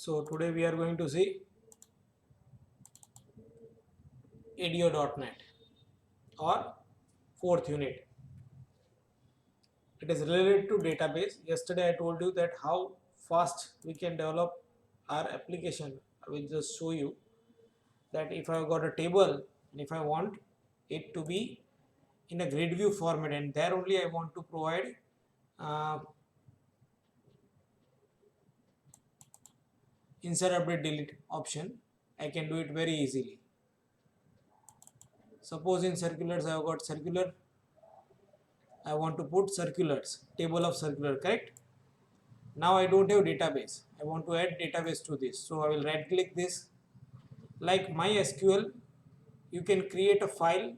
So today we are going to see ADO.NET or fourth unit. It is related to database. Yesterday I told you that how fast we can develop our application. I will just show you that if I have got a table and if I want it to be in a grid view format, and there only I want to provide insert update delete option, I can do it very easily. Suppose in circulars I have got circular, I want to put circulars, table of circular, correct? Now I don't have database, I want to add database to this, so I will right click this. Like MySQL, you can create a file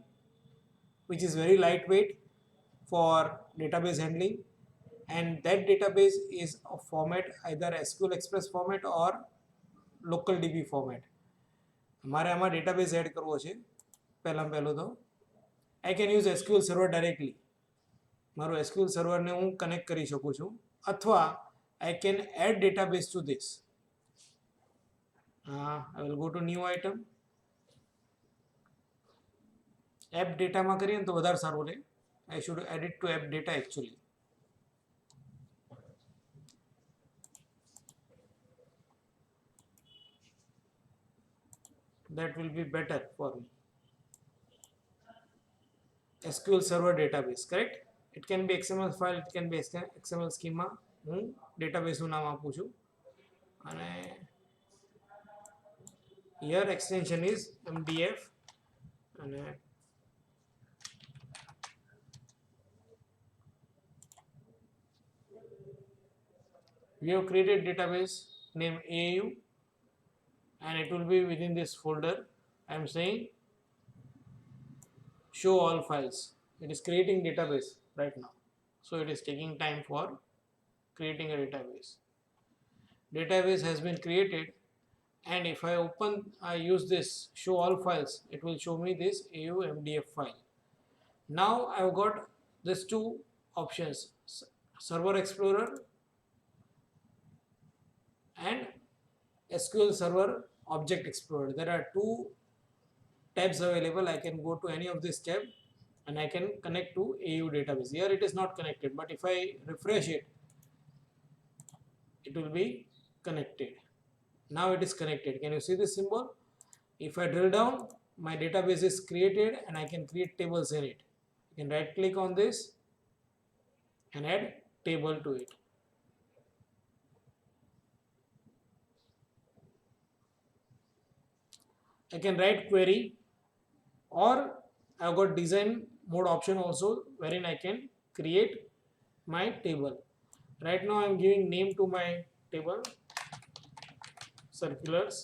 which is very lightweight for database handling, and that database is a format either SQL Express format or local DB format. हमारे आमा database add करवो छे, पहलो तो I can use SQL server directly. मारो SQL server ने हूँ connect करी शकूँ छूँ, अथवा I can add database to this. I will go to new item. App data માં કરીએ તો વધારે સારું રહે. I should add it to app data actually. That will be better for me. SQL Server database, correct? It can be XML file, it can be XML schema. હું database નું નામ આપું છું અને here extension is MDF અને we have created database name AAU and it will be within this folder. I am saying show all files. It is creating database right now, so it is taking time for creating a database. Database has been created, and if I use this show all files, it will show me this AU MDF file. Now I have got these two options, Server Explorer and SQL Server Object Explorer. There are two tabs available. I can go to any of this tab and I can connect to AU database. Here it is not connected, but if I refresh it, it will be connected. Now it is connected. Can you see this symbol? If I drill down, my database is created and I can create tables in it. You can right click on this and add table to it. I can write query, or I've got design mode option also, wherein I can create my table. Right now I'm giving name to my table, circulars,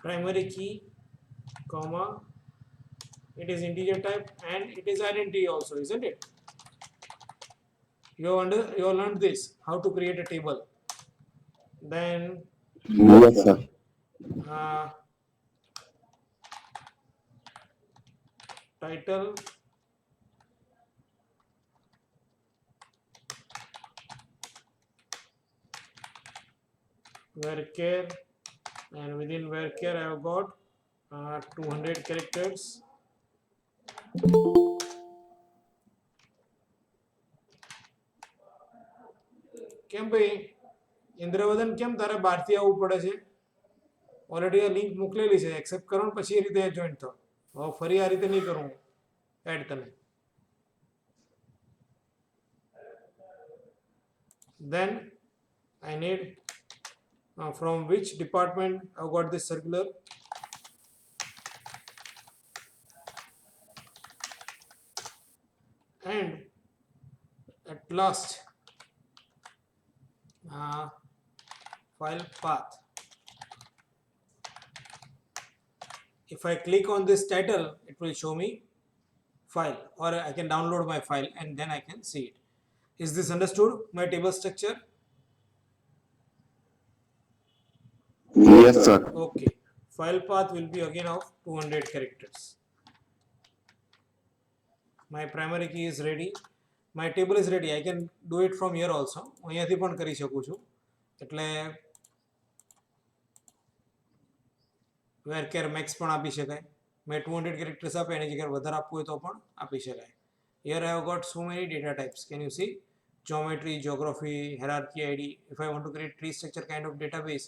primary key, comma, it is integer type and it is identity also, isn't it? You have learned this, how to create a table. Then Yes, sir. Title, varchar, and within varchar I have got 200 characters. કેમ ભાઈ ઇન્દ્રવદન કેમ તારે બહારથી આવવું પડે છે? Already આ link મોકલેલી છે, એક્સેપ્ટ કરો ને પછી એ રીતે જોઈન થાઓ. હવે ફરી આ રીતે નહીં કરું એડ તને. Then I need from which department I've got this circular. And at last file path. If I click on this title, it will show me file, or I can download my file and then I can see it. Is this understood, my table structure? Yes, sir. Okay. File path will be again of 200 characters. My primary key is ready. My table is ready. I can do it from here also. અહીંયાથી પણ કરી શકું છું. એટલે વેરકેર max પણ આપી શકાય. મેં 200 કેરેક્ટર્સ આપે એની જગ્યાએ વધારે આપવું હોય તો પણ આપી શકાય. Here I have got so many data types. Can you see? Geometry, geography, hierarchy ID. If I want to create tree structure kind of database,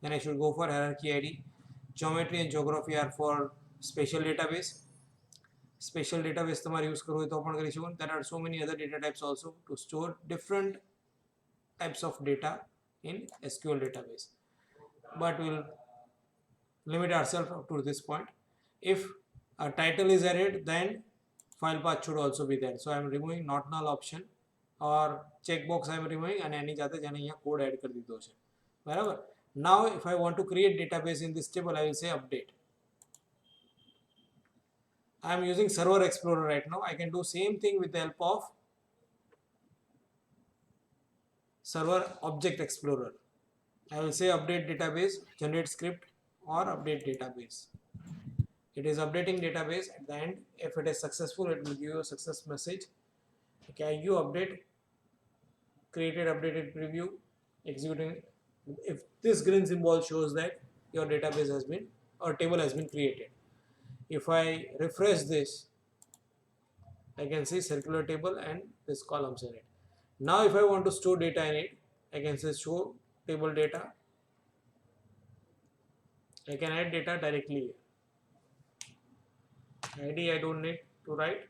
then I should go for hierarchy ID. Geometry and geography are for special database. Special database તમારે use કરવું હોય તો પણ કરી શકો. There are so many other data types also to store different types of data in SQL database. But we'll limit ourselves up to this point. If a title is added, then file path should also be there. So I am removing not null option or checkbox I am removing and any જાતે જ અહીંયા code add કરી દીધો છે. બરાબર. Now if I want to create database in this table, I will say update. I am using Server Explorer right now. I can do same thing with the help of Server Object Explorer. I will say update database, generate script or update database. It is updating database. At the end, if it is successful, it will give you a success message. Okay, you update, created updated preview, executing. If this green symbol shows that your database has been or table has been created. If I refresh this, I can see circular table and this columns in it. Now if I want to store data in it, I can say show table data. I can add data directly here. ID I don't need to write.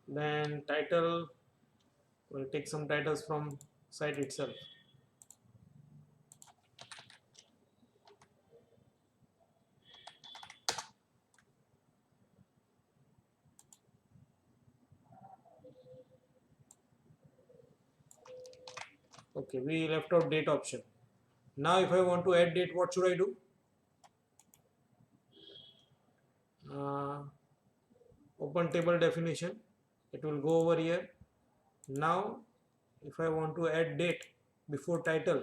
Then title, we'll take some titles from site itself. Okay, we left out date option. Now if I want to add date, what should I do? Open table definition. It will go over here. Now if I want to add date before title,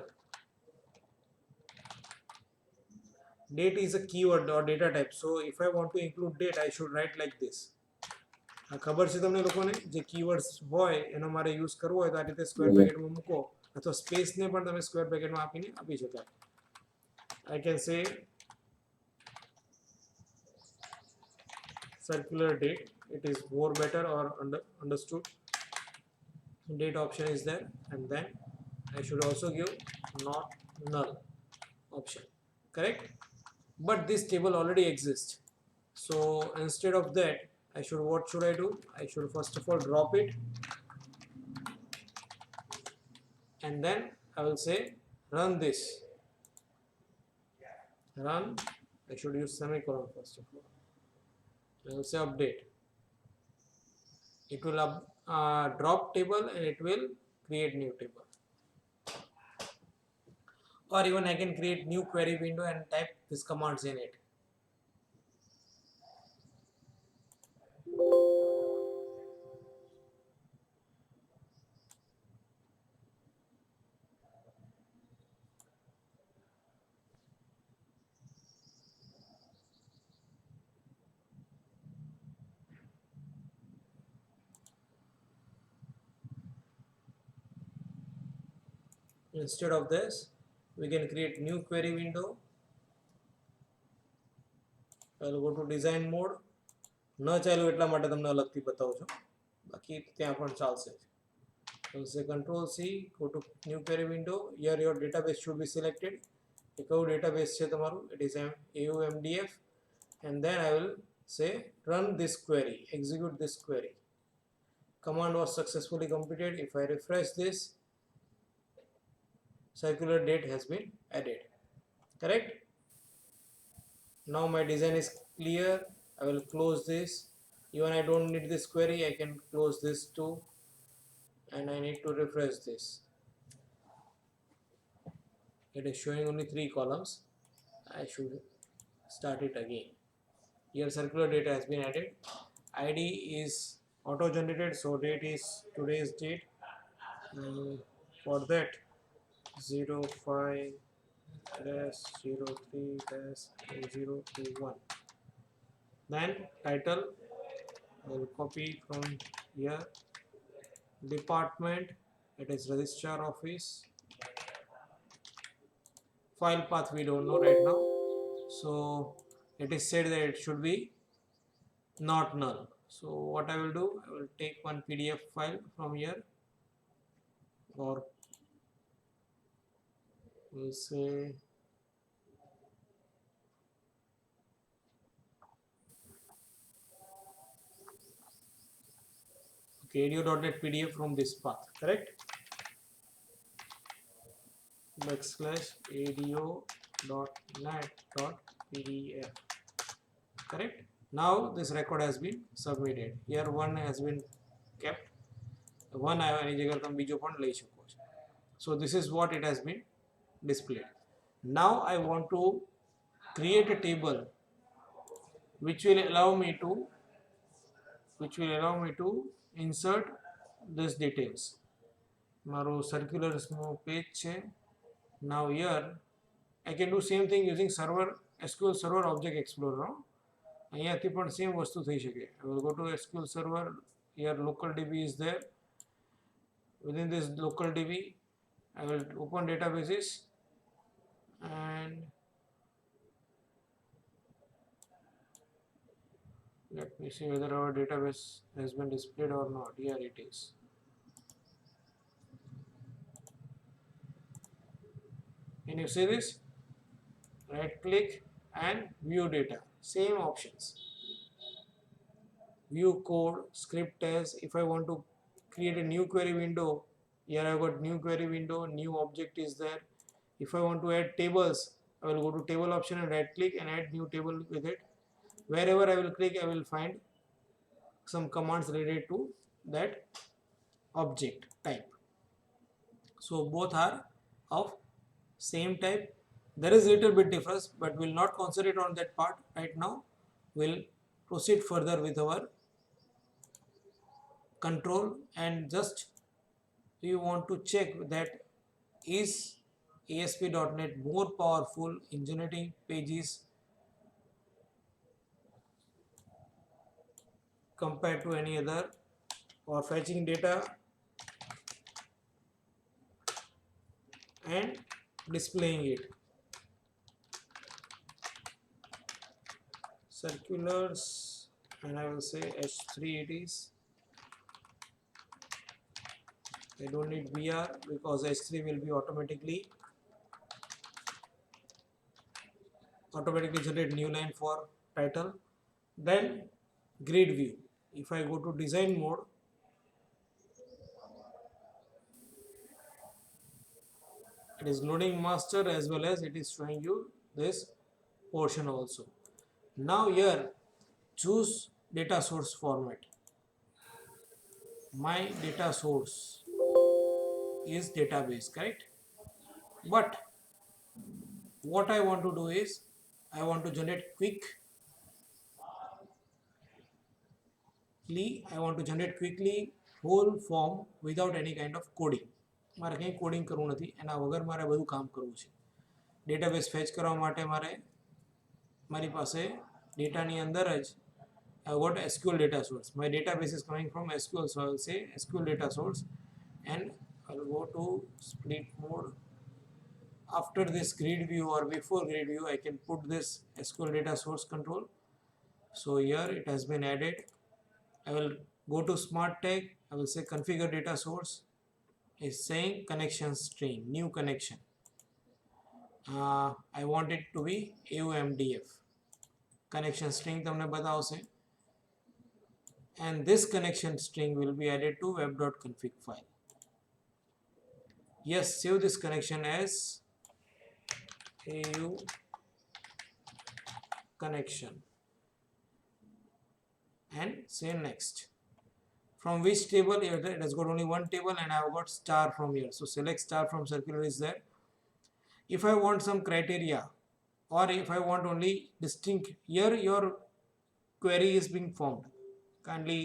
date is a keyword or data type. So if I want to include date, I should write like this. ખબર છે તમને લોકોને જે keywords હોય એનો મારે use કરવો હોય તો આ રીતે સ્ક્વેર બ્રેકેટમાં મૂકો અથવા સ્પેસને પણ તમે સ્ક્વેર બ્રેકેટમાં આપીને આપી શકાય. I can say circular date. It is more better or understood. Date option is there, and then I should also give not null option. Correct? But this table already exists. So instead of that, what should I do? I should first of all drop it, and then I will say run this. Run. I should use semicolon first of all. I will say update. It will drop table and it will create new table. Or even I can create new query window and type these commands in it. Instead of this, we can create new query window. I will go to design mode. ન ચાલ્યું એટલા માટે તમને અલગથી બતાવું છું, બાકી ત્યાં પણ ચાલશે. I will say Control C, go to new query window. Here your database should be selected. એ કયું database છે તમારું? It is AUMDF. And then I will say run this query, execute this query. Command was successfully completed. If I refresh this, circular date has been added. Correct? Now my design is clear. I will close this. Even I don't need this query, I can close this too, and I need to refresh this. It is showing only 3 columns. I should start it again. Here circular data has been added. ID is auto generated, so date is today's date. For that 05-03-2021. Then title, I will copy from here. Department, it is registrar office. File path we don't know right now, so it is said that it should be not null. So what I will do, I will take one PDF file from here, or we'll say okay, ADO.NET PDF from this path, correct? /ADO.NET.pdf, correct? Now this record has been submitted. Here one has been kept. One આની જગ્યાએ તમે બીજો પણ લઈ શકો છો. So this is what it has been displayed. Now I want to create a table which will allow me to insert these details. મારું circulars page છે. Now here I can do same thing using SQL Server Object Explorer. અહીંયાથી પણ same વસ્તુ થઈ શકે. I will go to SQL Server. Here local DB is there. Within this local DB, I will open databases and let me see whether our database has been displayed or not. Here it is. Can you see this? Right click and view data. Same options. View code, script as. If I want to create a new query window, here I got new query window, new object is there. If I want to add tables, I will go to table option and right click and add new table with it. Wherever I will click, I will find some commands related to that object type. So both are of same type. There is little bit difference, but we'll not concentrate on that part right now. We'll proceed further with our control, and just we want to check that is ASP.NET more powerful in generating pages compared to any other, or fetching data and displaying it. Circulars, and I will say H3 it is. I don't need BR because H3 will be automatically generate new line for title. Then grid view. If I go to design mode, it is loading master as well as it is showing you this portion also. Now here choose data source format. My data source is database, correct? But what I want to do is I want to generate quickly whole form without any kind of coding. મારે કંઈ coding કરવું નથી, એના વગર મારે બધું કામ કરવું છે. ડેટાબેઝ ફેચ કરવા માટે મારી પાસે ડેટાની અંદર જ I got SQL data source. My database is coming from SQL, so I will say SQL data source, and I will go to split mode. After this grid view or before grid view, I can put this SQL data source control. So here it has been added. I will go to smart tag. I will say configure data source. Is saying connection string, new connection. I want it to be AUMDF. Connection string તમને બતાવશે. And this connection string will be added to web.config file. Yes, save this connection as AU connection and say next. From which table? It has got only one table and I have got star from here. So select star from circular is there. If I want some criteria, or if I want only distinct, here your query is being formed. Kindly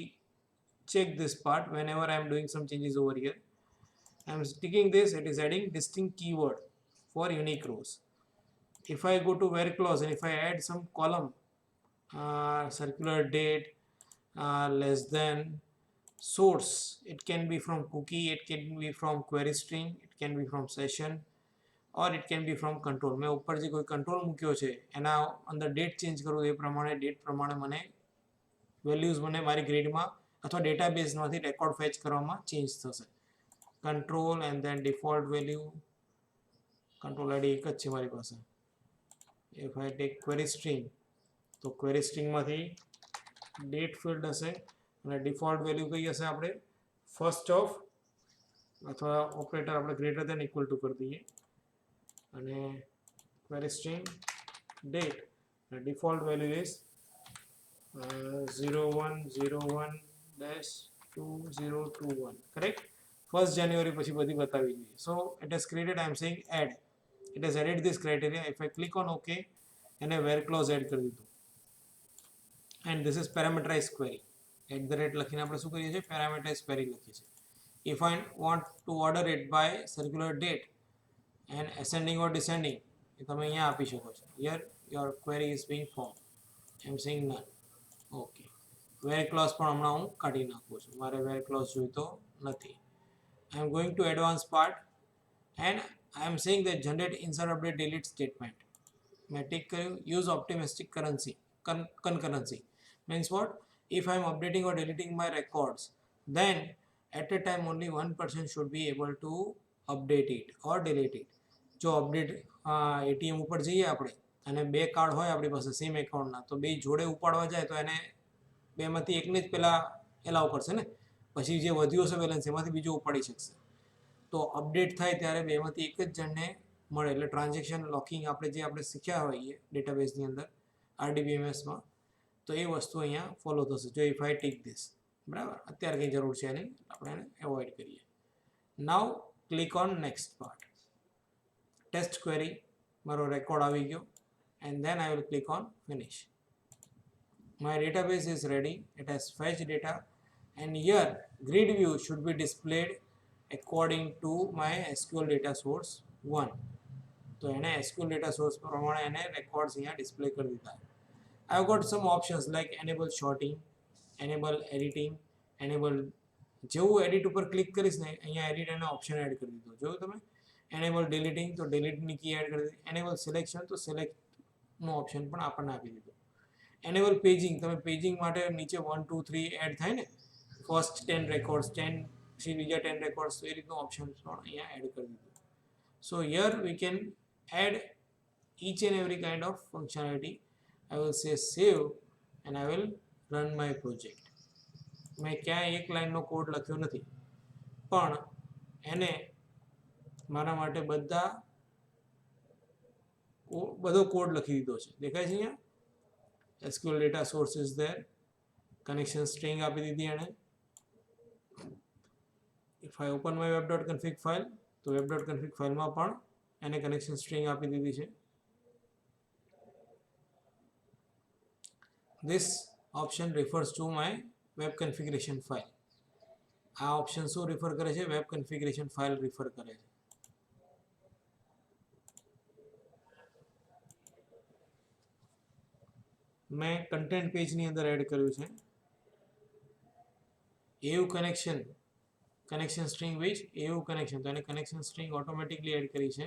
check this part whenever I am doing some changes over here. I am sticking this, it is adding distinct keyword for unique rows. If I go to where clause and if I add some column, circular date, less than, source, it can be from cookie, it can be from query string, it can be from session, or it can be from control. મેં ઉપર જે કોઈ control મૂક્યો છે એના અંદર date change કરું એ પ્રમાણે ડેટ પ્રમાણે મને વેલ્યુઝ મને મારી ગ્રીડમાં અથવા ડેટાબેઝમાંથી રેકોર્ડ ફેચ કરવામાં ચેન્જ થશે. Control and then default value, control ID એક જ છે મારી પાસે. If I take query string તો ક્વેરી સ્ટ્રિંગમાંથી ડેટ ફિલ્ડ હશે અને ડિફોલ્ટ વેલ્યુ કઈ હશે આપણે ફર્સ્ટ ઓફ અથવા ઓપરેટર આપણે ગ્રેટર ધેન ઇક્વલ ટુ કરી દઈએ અને ક્વેરી સ્ટ્રિંગ ડેટ અને default value is 0101-2021 correct. 1st January પછી બધી બતાવી દઈએ. So it is created. I am saying add. It has added this criteria. If I click on OK એને where clause add કરી દીધું and this is parameterized query. @ લખીને આપણે શું કરીએ છીએ parameterized query લખીએ છીએ. If I want to order it by circular date and ascending or descending એ તમે અહીંયા આપી શકો છો. Here your query is being formed. I am saying none. Okay where close પણ હમણાં હું કાઢી નાખું છું, મારે વેર ક્લોઝ જોઈતો નથી. I am going to advance part and I am saying that generate insert update delete statement. મેં ટીક કર્યું. Use optimistic concurrency means what? If I am updating or deleting my records, then at a time only one person should be able to update it or delete it. જો update ATM ઉપર જઈએ આપણે અને બે card હોય આપણી પાસે same એકાઉન્ટના તો બે જોડે ઉપાડવા જાય તો એને બેમાંથી એકને જ પહેલાં એલાવ કરશે ને, પછી જે વધ્યું હશે બેલેન્સ એમાંથી બીજો ઉપાડી શકશે. તો અપડેટ થાય ત્યારે બેમાંથી એક જ જણને મળે એટલે ટ્રાન્ઝેક્શન લોકિંગ આપણે જે આપણે શીખ્યા હોઈએ ડેટાબેઝની અંદર RDBMSમાં તો એ વસ્તુ અહીંયા ફોલો થશે. જો ઇફ આઈ ટીક ધીસ બરાબર અત્યારે કંઈ જરૂર છે નહીં, આપણે એને એવોઇડ કરીએ. Now click on next part. Test query મારો રેકોર્ડ આવી ગયો and then I will click on finish. My database is ready. It has fetched data and here grid view should be displayed according to my SQL data source 1. તો એને SQL data source પ્રમાણે એને records અહીંયા display કરી દીધા. I've got some options like enable sorting, enable editing, enable જેવું edit ઉપર click કરીશ ને અહીંયા edit એનો ઓપ્શન એડ કરી દીધો. જોયું તમે? enable deleting તો delete ની કી એડ કરી દીધી. enable selection તો select નો ઓપ્શન પણ આપણને આપી દીધો. એનેબલ પેજિંગ તમે પેજિંગ માટે નીચે 1 2 3 એડ થાય ને ફર્સ્ટ 10 રેકોર્ડ્સ 10 પછી બીજા 10 રેકોર્ડ્સ તો એ રીતનું ઓપ્શન પણ અહીંયા એડ કરી દીધું. So here we can add each and every kind of functionality. I will say save and I will run my project. મેં ક્યાંય એક લાઈનનો કોડ લખ્યો નથી પણ એને મારા માટે બધો કોડ લખી દીધો છે. દેખાય છે અહીંયા SQL data source is there, connection string આપી દીધી એને. if I open my web.config file તો web.config ફાઇલમાં પણ એને connection string આપી દીધી છે. this option refers to my web configuration file. આ ઓપ્શન શું રિફર કરે છે? વેબ કન્ફિગરેશન ફાઇલ રિફર કરે છે. મેં કન્ટેન્ટ પેજની અંદર એડ કર્યું છે EU connection string which EU connection તો એને કનેક્શન સ્ટ્રિંગ ઓટોમેટિકલી એડ કરી છે.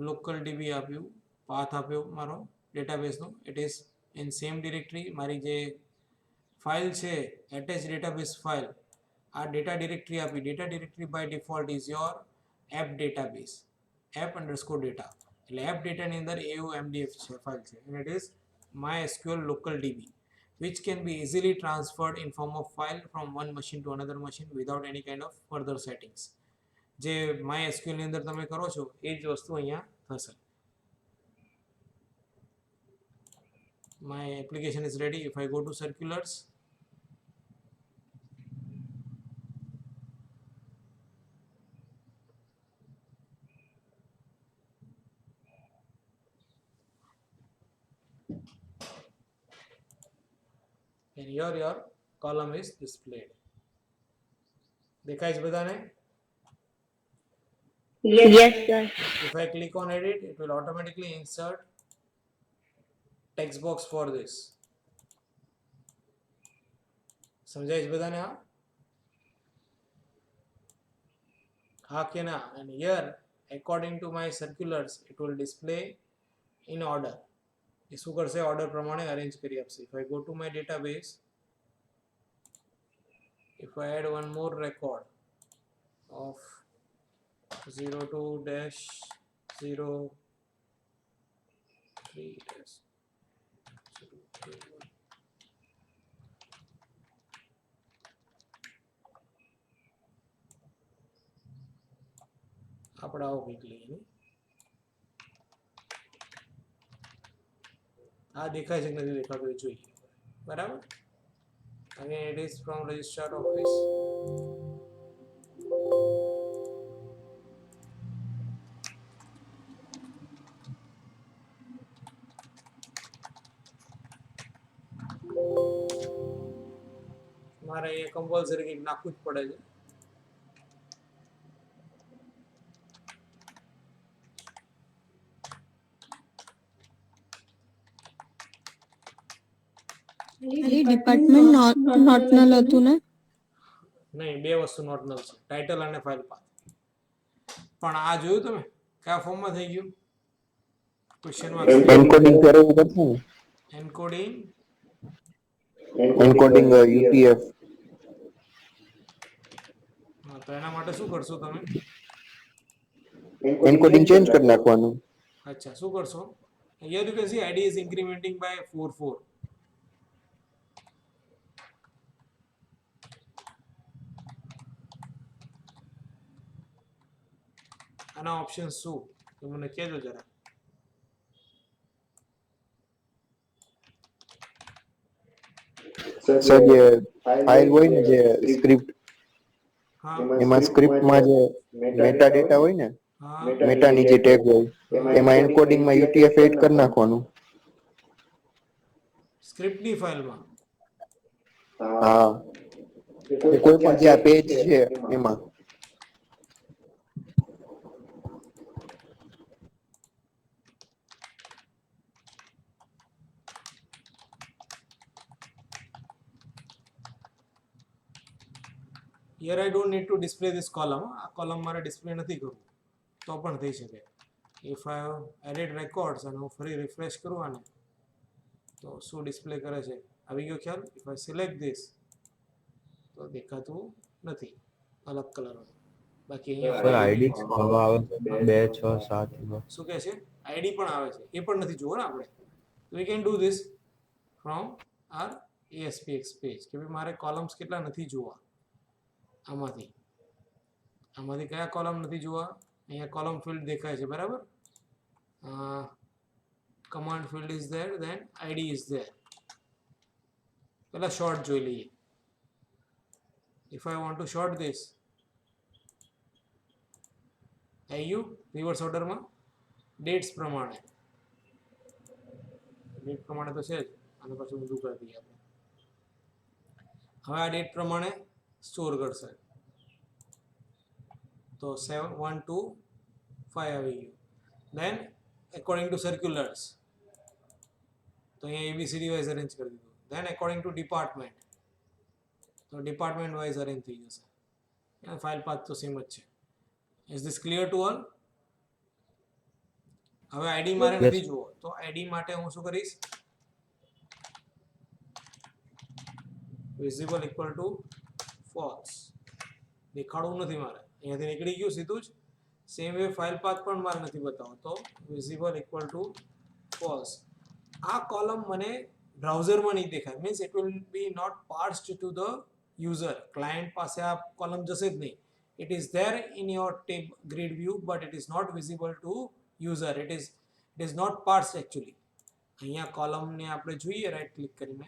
લોકલ ડીબી આપ્યું, પાથ આપ્યો મારો ડેટાબેઝનો. It is in same directory. મારી જે ફાઇલ છે એટેચ ડેટાબેઝ ફાઇલ આ ડેટા ડિરેક્ટરી આપી. Data directory by default is your app database app_data એટલે એપ ડેટાની અંદર EU MDF છે ફાઇલ છે and it is MySQL local DB which can be easily transferred in form of file from one machine to another machine without any kind of further settings. જે MySQL ની અંદર તમે કરો છો એ જ વસ્તુ અહીંયા થશે. My application is ready. If I go to circulars and here your column is displayed. દેખાય છે બધાને? Yes, sir. If I click on edit, it will automatically insert text box for this. સમજાય છે બધાને? હા કે ના? And here according to my circulars it will display in order. એ શું કરશે? ઓર્ડર પ્રમાણે અરેન્જ કરી આપશે. if I go to my database, if I add one more record of 02-03-031, આપણે આવો કંઈક લઈએ. આ દેખાય છે કે નથી દેખાતું એ જોઈએ. બરાબર. again it is from registrar office. મારે એ કમ્પલસરી કંઈક નાખવું જ પડે છે. ડિપાર્ટમેન્ટ નોટનલ હતું ને? નહીં, બે વસ્તુ નોટનલ છે, ટાઇટલ અને ફાઇલ પાથ. પણ આ જોયું તમે કયા ફોર્મમાં થઈ ગયું? ક્વેશ્ચન માર્ક એન્કોડિંગ કરવું પડશે ને? Encoding encoding UTF. હા, તો એના માટે શું કરશો તમે? એન્કોડિંગ ચેન્જ કરી નાખવાનું. અચ્છા, શું કરશો? here you can see id is incrementing by 4 4. આના ઓપ્શન શું તો મને કહેજો જરા. સર જે ફાઇલ હોય ને, જે સ્ક્રિપ્ટ, હા એમાં સ્ક્રિપ્ટમાં જે મેટા ડેટા હોય ને, હા, મેટાની જે ટેગ હોય, એમાં એન્કોડિંગમાં UTF એડ કરી નાખવાનું. સ્ક્રિપ્ટની ફાઇલમાં. હા, એ કોઈ પણ જે આ પેજ છે એમાં. here I don't need to display this column. આ કોલમ મારે ડિસ્પ્લે નથી કરવું તો પણ થઈ શકે. if I have added records અને હું ફરી રિફ્રેશ કરું આને તો શું ડિસ્પ્લે કરે છે આવી ગયો ખ્યાલ? if I select this તો દેખાતું નથી, અલગ કલર. બાકી અહીંયા આઈડી આવે 2 6 7. શું કહે છે? આઈડી પણ આવે છે, એ પણ નથી જોવો ને આપણે. તો we can do this from our ASPX page કે ભાઈ મારે કોલમ્સ કેટલા નથી જોવા. આમાંથી કયા કોલમ નથી જોવા? અહીંયા કોલમ ફિલ્ડ દેખાય છે, બરાબર. Command field is there, then ID is there. પહેલા શોર્ટ જોઈ લઈએ. If I want to sort this, આઈયુ રિવર્સ ઓર્ડરમાં ડેટ્સ પ્રમાણે. ડેટ પ્રમાણે તો છે જ, આને પાછું ઊંધું કરી દઈએ આપણે. હવે આ ડેટ પ્રમાણે સ્ટોર કરશે તો 7 1 2 5 આવી ગયું. દેન એકોર્ડિંગ ટુ સર્ક્યુલર્સ તો અહીંયા ABCD વાઇઝ અરેન્જ કરી દીધું. દેન એકોર્ડિંગ ટુ ડિપાર્ટમેન્ટ તો ડિપાર્ટમેન્ટ વાઇઝ અરેન્જ થઈ જશે. ફાઇલ પાથ તો સેમ જ છે. Is this clear to all? હવે આઈડી મારે નથી જોવો તો આઈડી માટે હું શું કરીશ? Visible equal to false. દેખાડવું નથી મારે, અહીંયાથી નીકળી ગયું સીધું જ. સેમ વે ફાઇલ પાથ પણ મારે નથી બતાવો તો વિઝિબલ ઇક્વલ ટુ ફોલ્સ. આ કોલમ મને બ્રાઉઝરમાં નહીં દેખાય, means it will be not parsed to the user. Client પાસે આ કોલમ જશે જ નહીં. It is there in your tab grid view but it is not visible to user. It is not parsed actually. અહીંયા કોલમને આપણે જોઈએ right click કરીને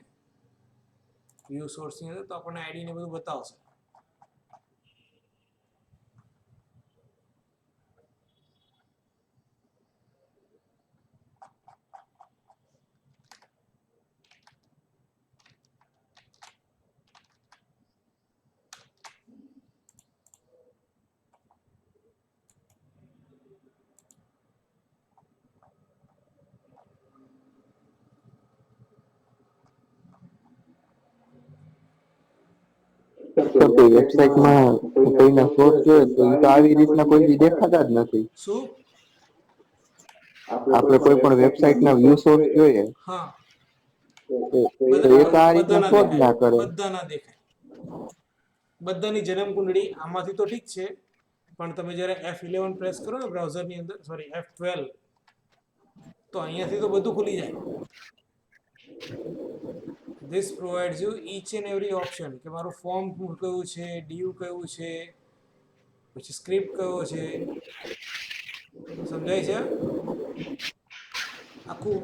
વ્યૂ સોર્સની અંદર તો આપણને આઈડી ને બધું બતાવશે. તો કોઈ વેબસાઇટમાં કોઈના સોર્સ જોઈએ તો એ તો આવી રીતના કોઈ દી દેખાતા જ નથી. શું? આપણે કોઈ પણ વેબસાઇટના વ્યૂ સોર્સ જોઈએ હા, તો એ તો આ રીતના બધાના શો જ ના દેખાય, કરે. બધાના દેખાય. બધાની જન્મ કુંડળી આમાંથી તો ઠીક છે, પણ તમે જ્યારે F11 પ્રેસ કરો ને બ્રાઉઝરની અંદર, સોરી F12, તો અહીંયાથી તો બધું ખુલી જાય. This provides you each and every option કે મારું ફોર્મ કયું છે, div કયું છે, પછી સ્ક્રિપ્ટ કયો છે, સમજાય છે? આખું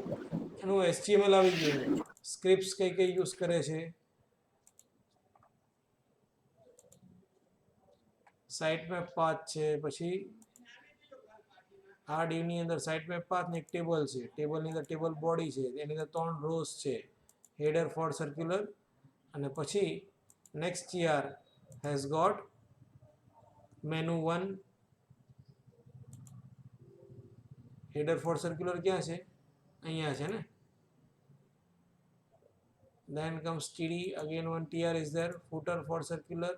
એનું HTML આવી ગયું અહીંયા. સ્ક્રિપ્ટ્સ કઈ કઈ યુઝ કરે છે, સાઇટ મેપ પાથ છે, પછી આ div ની અંદર સાઇટ મેપ પાથ ને એક ટેબલ છે, ટેબલની અંદર ટેબલ બોડી છે, એની અંદર 3 રોઝ છે, header for circular, અને પછી next year has got menu 1, header for circular ક્યાં છે? અહીંયા છે ને. Then comes td, again one tr is there, footer for circular,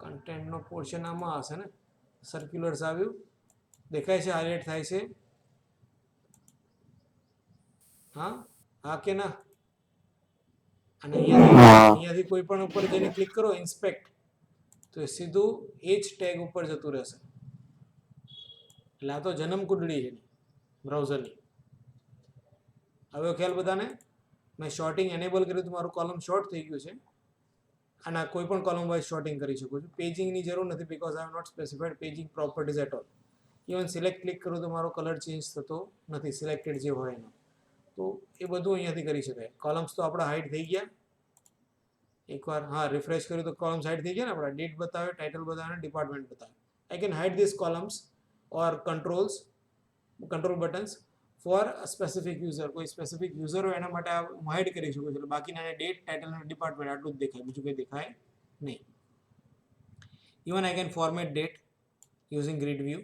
content નો પોર્શન આમાં હશે ને, circulars આવ્યું, દેખાય છે, હાઇલાઇટ થાય છે? હા, હા કે ના? અને અહીંયાથી કોઈ પણ ઉપર જઈને ક્લિક કરો ઇન્સ્પેક્ટ, તો એ સીધું એ જ ટેગ ઉપર જતું રહેશે. એટલે આ તો જન્મ કુંડળી છે બ્રાઉઝરની. હવે ખ્યાલ બધાને? મેં શોર્ટિંગ એનેબલ કર્યું તો મારું કોલમ શોર્ટ થઈ ગયું છે, અને કોઈ પણ કોલમ વાઇઝ શોર્ટિંગ કરી શકું છું. પેજિંગની જરૂર નથી, because I have not specified paging properties at all. Even select click કરું તો મારો કલર ચેન્જ થતો નથી, સિલેક્ટેડ જે હોય એનો. તો એ બધું અહીંયાથી કરી શકાય. કોલમ્સ તો આપણા હાઇડ થઈ ગયા. એકવાર હા રિફ્રેશ કર્યું તો કોલમ્સ હાઇડ થઈ ગયા ને આપણા. ડેટ બતાવે, ટાઇટલ બતાવે, ડિપાર્ટમેન્ટ બતાવે. I can hide this columns or control buttons for a specific user. કોઈ સ્પેસિફિક યુઝર હોય એના માટે હું હાઇડ કરી શકું છું. બાકીના ડેટ, ટાઇટલ અને ડિપાર્ટમેન્ટ આટલું જ દેખાય, બીજું કંઈ દેખાય નહીં. Even I can format date using grid view.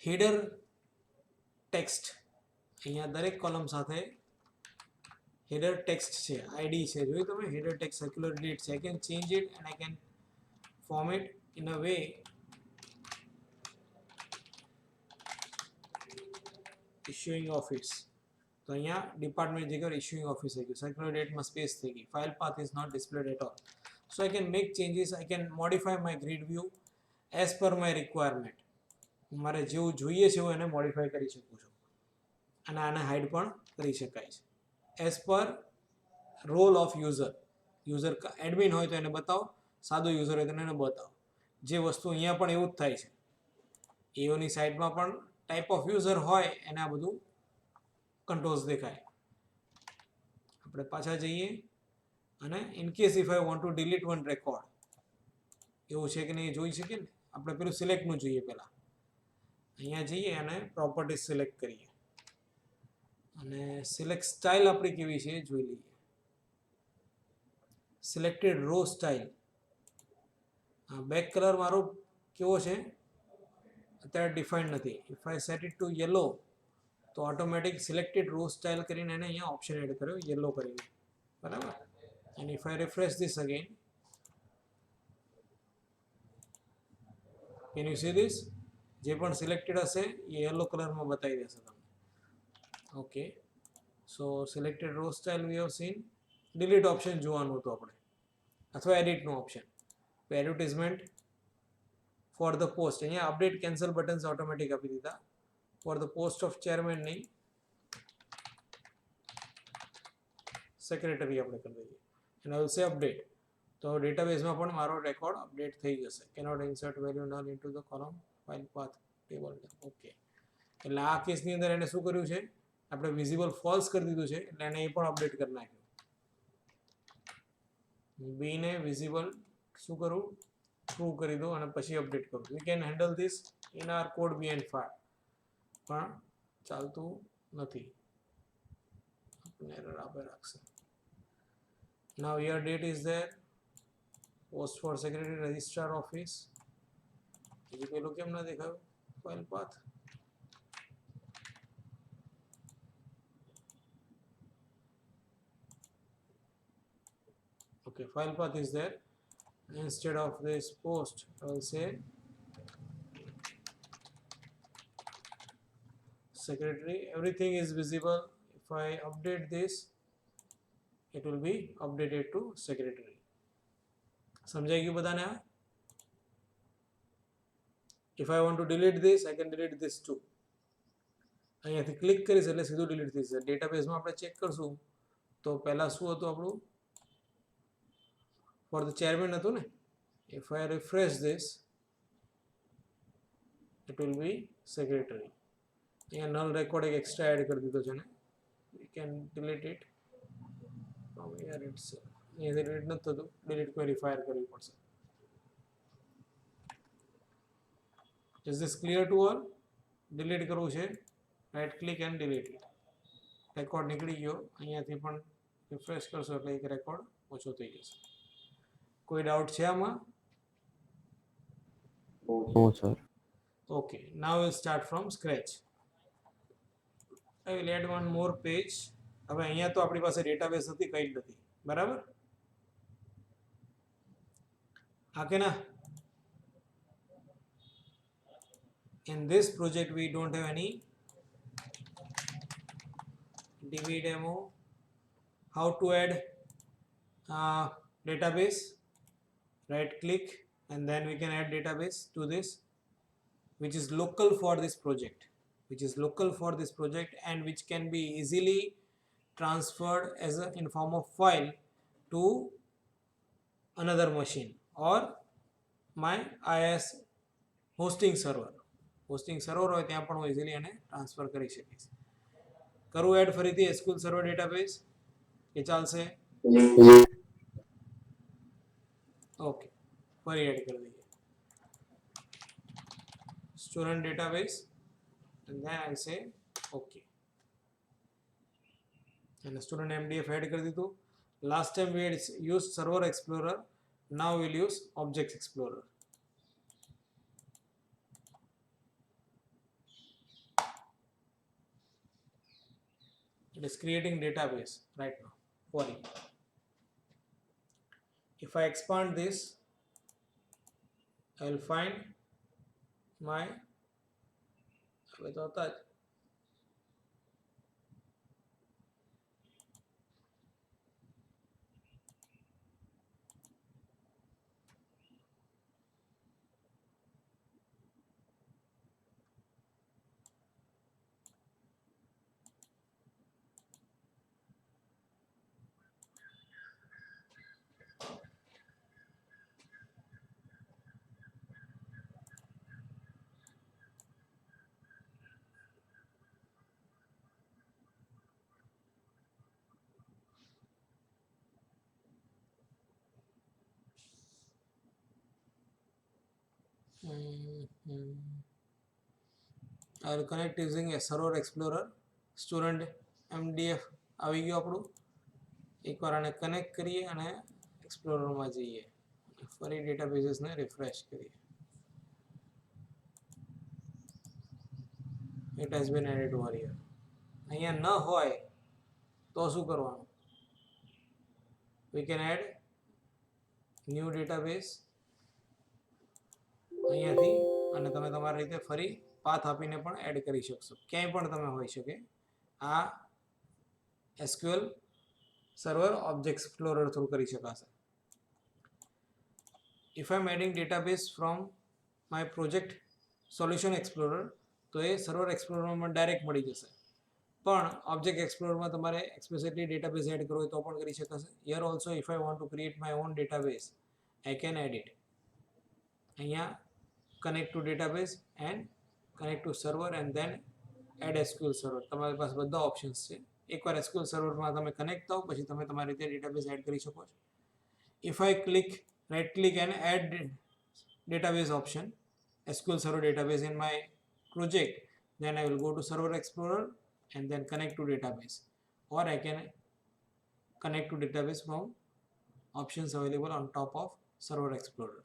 Header text, અહીંયા દરેક કોલમ સાથે હેડર ટેક્સ્ટ છે, આઈડી છે, જોયું તમે? હેડર ટેક્સ્ટ સર્ક્યુલર ડેટ છે. I can change it and I can form it in a way issuing office. તો અહીંયા ડિપાર્ટમેન્ટ જગ્યાએ ઇશ્યુઇંગ ઓફિસ થઈ ગયું. સર્ક્યુલર ડેટમાં સ્પેસ થઈ ગઈ. File path is not displayed at all. So I can make changes, I can modify my grid view as per my requirement. મારે જેવું જોઈએ છે હું એને મોડિફાય કરી શકું છું, અને આને હાઇડ પણ કરી શકાય છે as per role of user. User admin હોય તો એને બતાવો, સાદો યુઝર હોય તો એને બતાવો. જે વસ્તુ અહીંયા પણ એવું જ થાય છે. એઓની સાઇડમાં પણ ટાઈપ ઓફ યુઝર હોય એને આ બધું કંટ્રોલ્સ દેખાય. આપણે પાછા જઈએ, અને in case if I want two delete one record, એવું છે કે નહીં જોઈ શકીએ ને. આપણે પેલું સિલેક્ટનું જોઈએ પહેલાં. અહીંયા જઈએ અને પ્રોપર્ટીઝ સિલેક્ટ કરીએ, અને સિલેક્ટ સ્ટાઇલ આપણી કેવી છે એ જોઈ લઈએ. Selected row style, back colour મારો કેવો છે અત્યારે ડિફાઇન્ડ નથી. If I set it to yellow, તો ઓટોમેટિક સિલેક્ટેડ રો સ્ટાઇલ કરીને એને અહીંયા ઓપ્શન એડ કર્યો યલો કરીને, બરાબર. And if I refresh this again, can you see this? જે પણ સિલેક્ટેડ હશે એ યલો કલરમાં બતાવી દેશે તમને. Okay, so selected row style we have seen. Delete option જોવાનું હતું આપણે, અથવા એડિટનું option. Advertisement for the post, અહીંયા અપડેટ કેન્સલ બટન્સ ઓટોમેટિક આપી દીધા. For the post of chairman નહીં, સેક્રેટરી આપણે કરી દઈએ. And I will say update. તો ડેટાબેઝમાં પણ મારો રેકોર્ડ અપડેટ થઈ જશે. Cannot insert value null into the column file path table. Okay, એટલે આ કેસની અંદર એને શું કર્યું છે, આપણે વિઝિબલ ફોલ્સ કરી દીધું છે, એટલે એને એ પણ અપડેટ કરી નાખ્યું. બી ને વિઝિબલ શું કરું, ટ્રુ કરી દો, અને પછી અપડેટ કરું. We can handle this in our code behind far, પણ ચાલતું નથી, એરર આપે રાખશે. Now your date is there, post for secretary registrar office. બીજું પેલું કેમ ના દેખાયું? File path. Okay, file path is there. Instead of this post, I will say secretary. Everything is visible. If I update this, it will be updated to secretary. समझाई गई बता ना? If I want to delete this, I can delete this too. અહીંયાથી click કરીશ એટલે સીધું delete થઈ જશે. ડેટાબેઝમાં આપણે ચેક કરશું તો પહેલા શું હતું આપણું? ફોર ધ ચેરમેન હતું ને. If I refresh this, it will be secretary. અહીંયા null record એક extra add કરી દીધો છે ને. We can delete it from here itself. અહીંયાથી delete નથી થતું, delete query fire કરવી પડશે. Is this clear to all? Delete કરવું છે, right click and delete it. Record નીકળી ગયો. અહીંયાથી પણ રિફ્રેશ કરશો એટલે એક રેકોર્ડ ઓછો થઈ જશે. કોઈ ડાઉટ છે આમાં? નો sir. Okay, now we'll start from scratch. I will add one more page. હવે અહીંયા તો આપણી પાસે ડેટાબેઝ નથી, કંઈ જ નથી, બરાબર? હા કે ના? In this project we don't have any DB demo. How to add database? Right click and then we can add database to this, which is local for this project, and which can be easily transferred as in form of file to another machine or my IIS hosting server હોય ત્યાં પણ હું easily એને transfer કરી શકીશ. કરું add ફરીથી SQL server database એ ચાલશે? ઓકે, ફરી એડ કરી દઈએ student database and then I say okay. And student MDF add કરી દીધું. Last time we had used Server Explorer, now we'll use Object Explorer. It is creating database right now for you. If I expand this, I will find my without that I will connect using a Server Explorer. Student MDF આવી ગયો આપણું. એકવાર આને connect કરીએ અને એક્સપ્લોરરમાં જઈએ, ફરી ડેટાબેઝને રિફ્રેશ કરીએ. It has been added over here. અહીંયા ન હોય તો શું કરવાનું? We can add new database અહીંયાથી, અને તમે તમારી રીતે ફરી પાથ આપીને પણ એડ કરી શકશો. ક્યાંય પણ તમે હોઈ શકે. આ SQL server object explorer through કરી શકાશે. If I am adding database from my project solution explorer, તો એ સર્વર એક્સપ્લોરરમાં ડાયરેક્ટ મળી જશે. પણ ઓબ્જેક્ટ એક્સપ્લોરરમાં તમારે એક્સપ્લિસિટલી ડેટાબેઝ એડ કરવો હોય તો પણ કરી શકાશે. Here also if I want to create my own database, I can add it. અહીંયા connect to database and connect to server and then add SQL server. તમારી પાસે બધા ઓપ્શન્સ છે. એકવાર SQL સર્વરમાં તમે કનેક્ટ થાઓ પછી તમે તમારી રીતે ડેટાબેઝ એડ કરી શકો છો. If I right click and add database option, SQL server database in my project, then I will go to Server Explorer and then connect to database, or I can connect to database from options available on top of Server Explorer.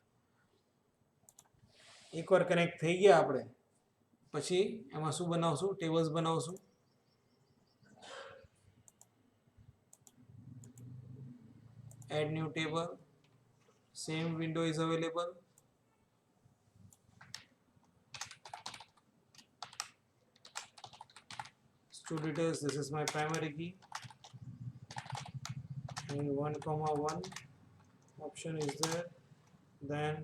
એકવાર connect થઈ ગયા આપણે પછી એમાં શું બનાવશું? Tables બનાવશું. add new table, same window is available. Student details, this is my primary key, and 1,1 option is there. Then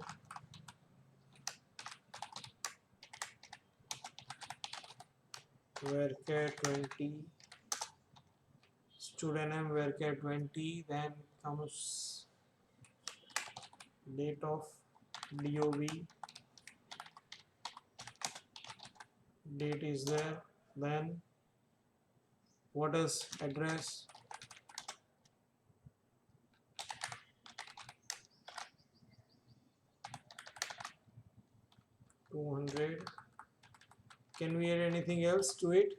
varchar 20, student name varchar 20, then comes date of DOB, date is there. Then what is address, $200. Can we add anything else to it?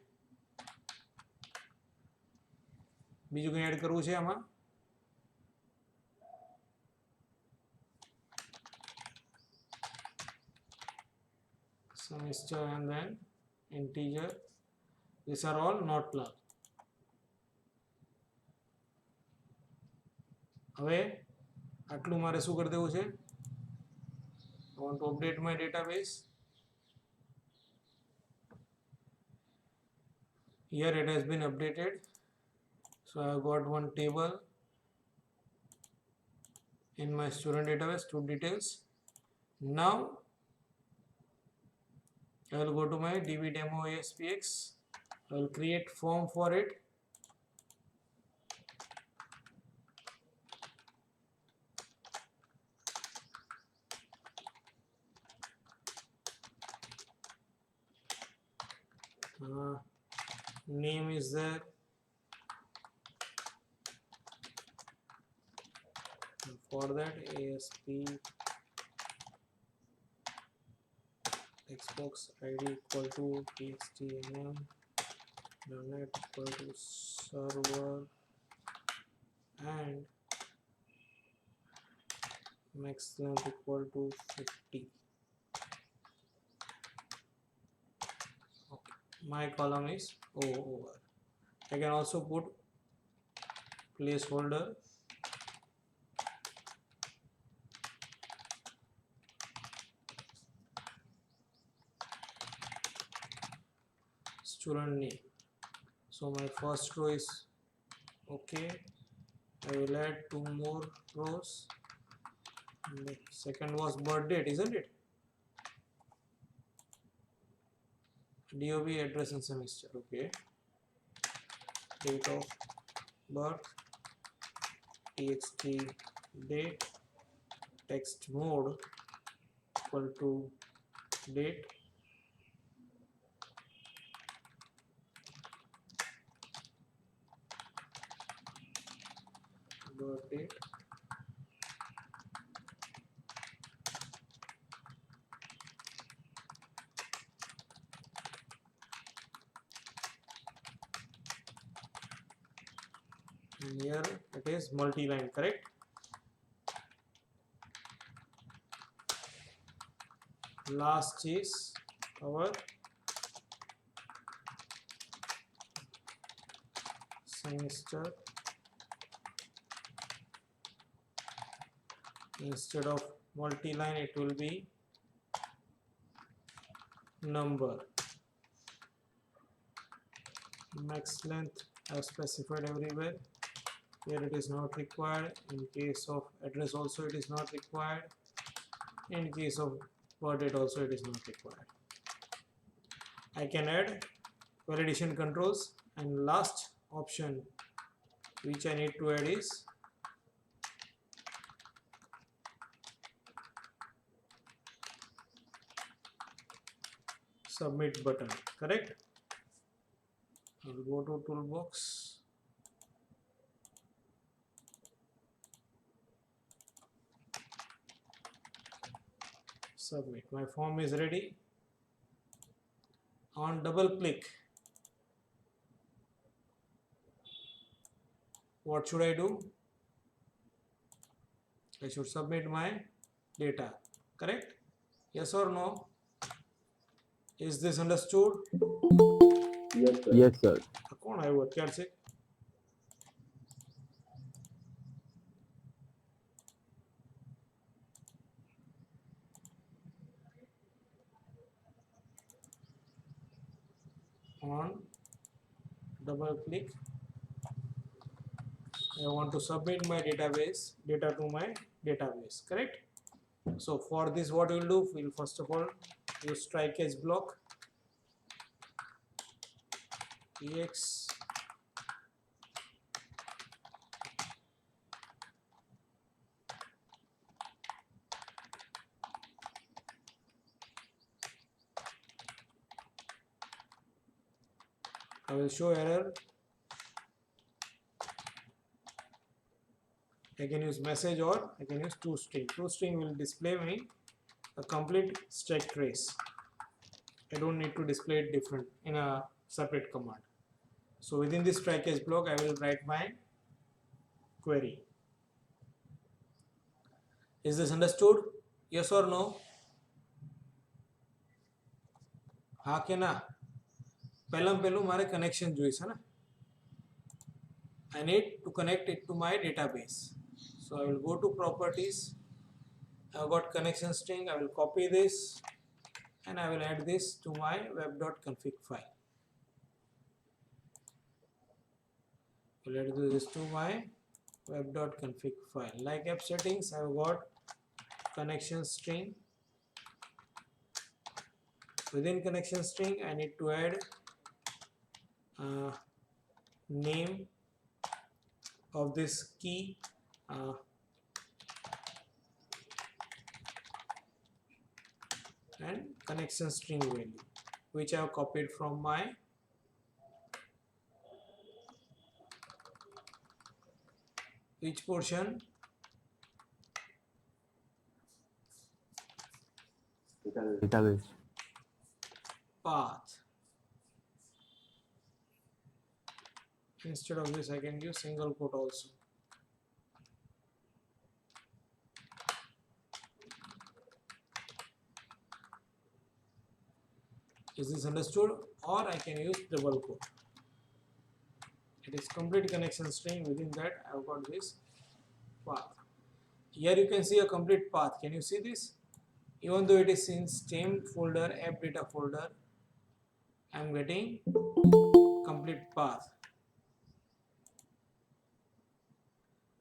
બીજું કંઈ add કરવું છે આમાં? Semester and then integer. These are all not null. હવે આટલું મારે શું કરી દેવું છે? I want to update my database. Here it has been updated. So I have got one table in my student database, student details. Now I will go to my DB demo ASPX. I will create form for it. Name is there. For that, ASP Xbox ID equal to txtnm .NET equal to server and max length equal to 50. Okay. My column is over. I can also put placeholder student name. So my first row is okay. I will add 2 more rows. And the second was birth date, isn't it? DOB, address and semester. Okay. Date of birth, txt date, text mode equal to date, birth date, and here it is multi-line, correct? Last is our semester. Instead of multi-line, it will be number. Max length I have specified everywhere. Here it is not required. In case of address also it is not required. In case of birth date also it is not required. I can add validation controls, and last option which I need to add is submit button, correct? I will go to toolbox, submit. My form is ready. On double click, what should I do? I should submit my data, correct? Yes or no? Is this understood? Yes, sir. Yes, sir. કોણ આવ્યો અત્યાર છે? on double click. I want to submit my data to my database, correct? So for this, what we'll do, we'll first of all use try catch block, ex I will show error. I can use message or I can use toString. toString will display me a complete stack trace. I don't need to display it different in a separate command. So within this try catch block, I will write my query. Is this understood? Yes or no? हाँ के ना? पहलू मारे connection જોઈશે ને? I need to connect it to my database. So I will go to properties. I've got connection string. I will copy this and I will add this to my web.config file. I will add this to my web.config file. Like app settings, I've got connection string. Within connection string, I need to add name of this key, and connection string value, which I have copied from my which portion? database. Path. Instead of this, I can use single quote also. Is this understood? Or I can use double quote. It is complete connection string. Within that, I've got this path. Here you can see a complete path. Can you see this? Even though it is in same folder, app data folder, I'm getting complete path.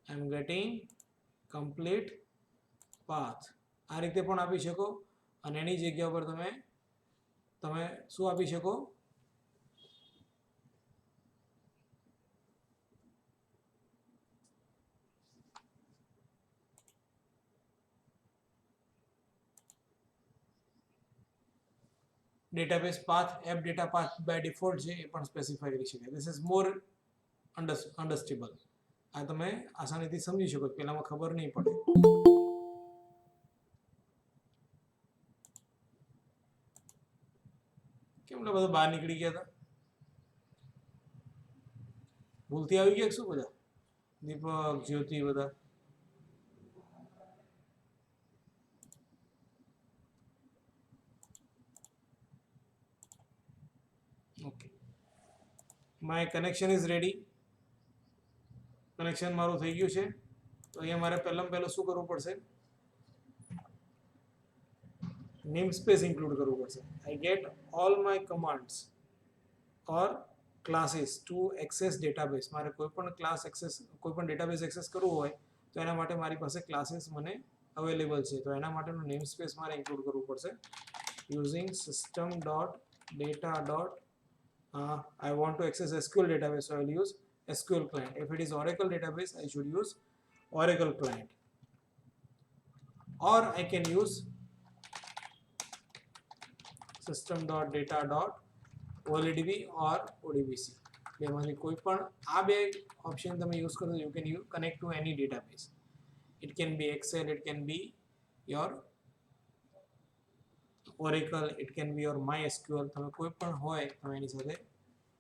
I'm getting complete path. આ રીતે પણ આપી શકો અને એની જગ્યા પર તમે શું આપી શકો? database path, app data path by default છે એ પણ સ્પેસિફાઈ કરી શકાય. This is more understandable. આ તમે આસાનીથી સમજી શકો, પહેલામાં ખબર નહીં પડે. કેમ એટલે બધા બહાર નીકળી ગયા હતા? ભૂલથી આવી ગયા શું બધા? દીપક, જ્યોતિ બધા? Okay. My connection is ready. Connection મારું થઈ ગયું છે. તો અહીંયા મારે પહેલું શું કરવું પડશે? નેમ સ્પેસ ઇન્ક્લુડ કરવું પડશે. I get all my commands or classes to access database. મારે કોઈ પણ ક્લાસ એક્સેસ, કોઈ પણ ડેટાબેઝ એક્સેસ કરવું હોય તો એના માટે મારી પાસે ક્લાસીસ મને અવેલેબલ છે. તો એના માટેનું નેમ સ્પેસ મારે ઇન્ક્લુડ કરવું પડશે. using system.data. I want to access SQL database, so I will use SQL client. If it is Oracle database, I should use Oracle client. Or I can use system.data.OLEDB or ODBC. બેમાંથી કોઈ પણ આ બે option તમે use કરો, you can connect to any database. It can be Excel, it can be your Oracle, it can be your MySQL. તમે કોઈ પણ હોય તમે એની સાથે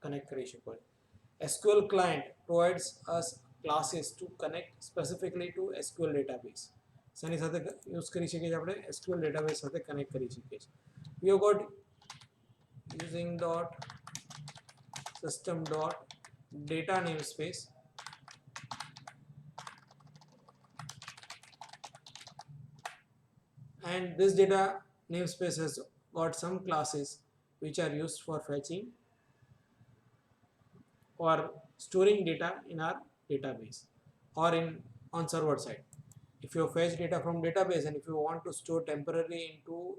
કનેક્ટ કરી શકો. SQL client provides us classes to connect specifically to SQL database. શેની સાથે યુઝ કરી શકીએ છીએ આપણે? SQL database સાથે કનેક્ટ કરી શકીએ છીએ. We have got using system.data namespace. And this data namespace has got some classes which are used for fetching or storing data in our database or in on server side. If you fetch data from database and if you want to store temporarily into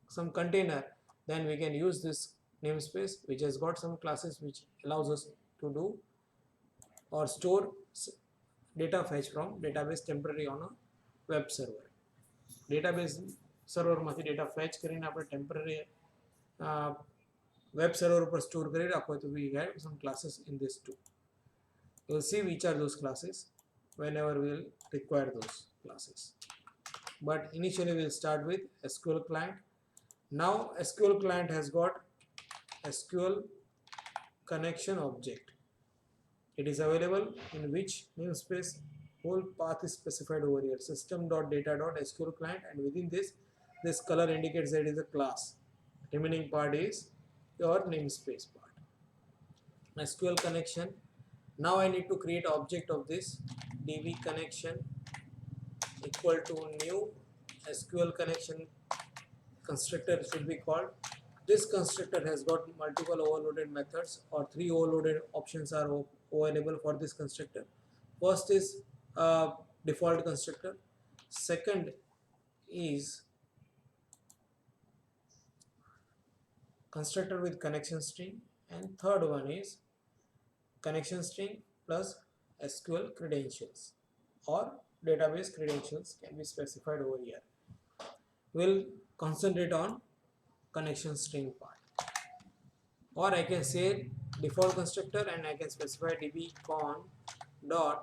some container, then we can use this namespace which has got some classes which allows us to do or store data fetch from database temporary on a web server. Database server માંથી data fetch કરીને આપણે temporary web server ઉપર store કરી રાખો તો we have some classes in this too. We'll see which are those classes whenever we'll require those classes. But initially we'll start with SQL client. Now SQL client has got SQL connection object. It is available in which namespace whole path is specified over here, system.data.sql client, and within this color indicates that it is a class. Remaining part is your namespace part. SQL connection. Now I need to create object of this db connection equal to new SQL connection constructor should be called. This constructor has got multiple overloaded methods, or 3 overloaded options are available for this constructor. First is default constructor, second is constructor with connection string, and third one is connection string plus SQL credentials or database credentials can be specified over here. We'll concentrate on connection string part, or I can say default constructor and I can specify dbcon dot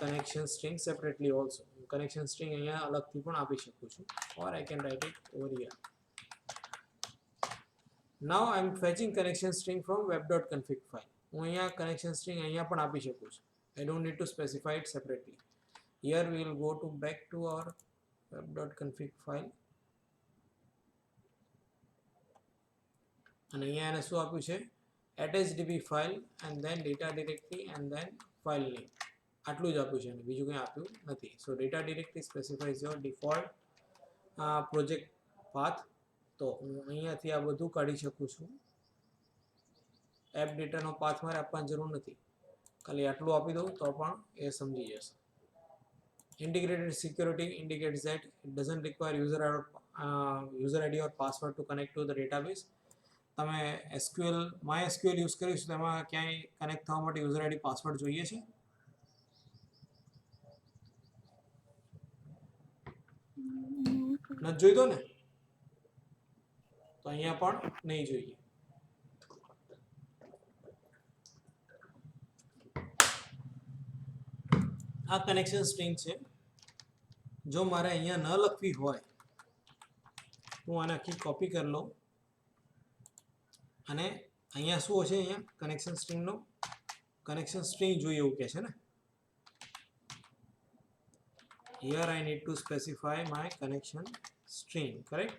connection string separately also. Connection string અહીંયા અલગથી પણ આપી શકું છું, or I can write it over here. Now I am fetching connection string from web.config file. હું અહીંયા connection string અહીંયા પણ આપી શકું છું. I don't need to specify it separately. Here we will go to back to our web.config file. અને અહીંયા એને શું આપ્યું છે, attachdb file and then data directory and then file name. આટલું જ આપ્યું છે અને બીજું કંઈ આપ્યું નથી. So data directory specifies your default project path. તો હું અહીંયાથી આ બધું કાઢી શકું છું. એપ ડેટાનો પાથ મારે આપવાની જરૂર નથી, ખાલી આટલું આપી દઉં તો પણ એ સમજી જશે. Integrated security indicates that it doesn't require user ID or password to connect to the database. તમે SQL MySQL યુઝ કરીશું તો એમાં ક્યાંય કનેક્ટ થવા માટે યુઝર આઈડી પાસવર્ડ જોઈએ છે? નથી જોઈતો ને, તો અહીંયા પણ નહીં જોઈએ. આ કનેક્શન સ્ટ્રિંગ છે. જો મારે અહીંયા ન લખવી હોય હું આને આખી કોપી કરી લઉં અને અહીંયા શું હશે, અહીંયા કનેક્શન સ્ટ્રિંગનો કનેક્શન સ્ટ્રિંગ જોઈએ એવું કહે છે ને. Here I need to specify my connection string, correct?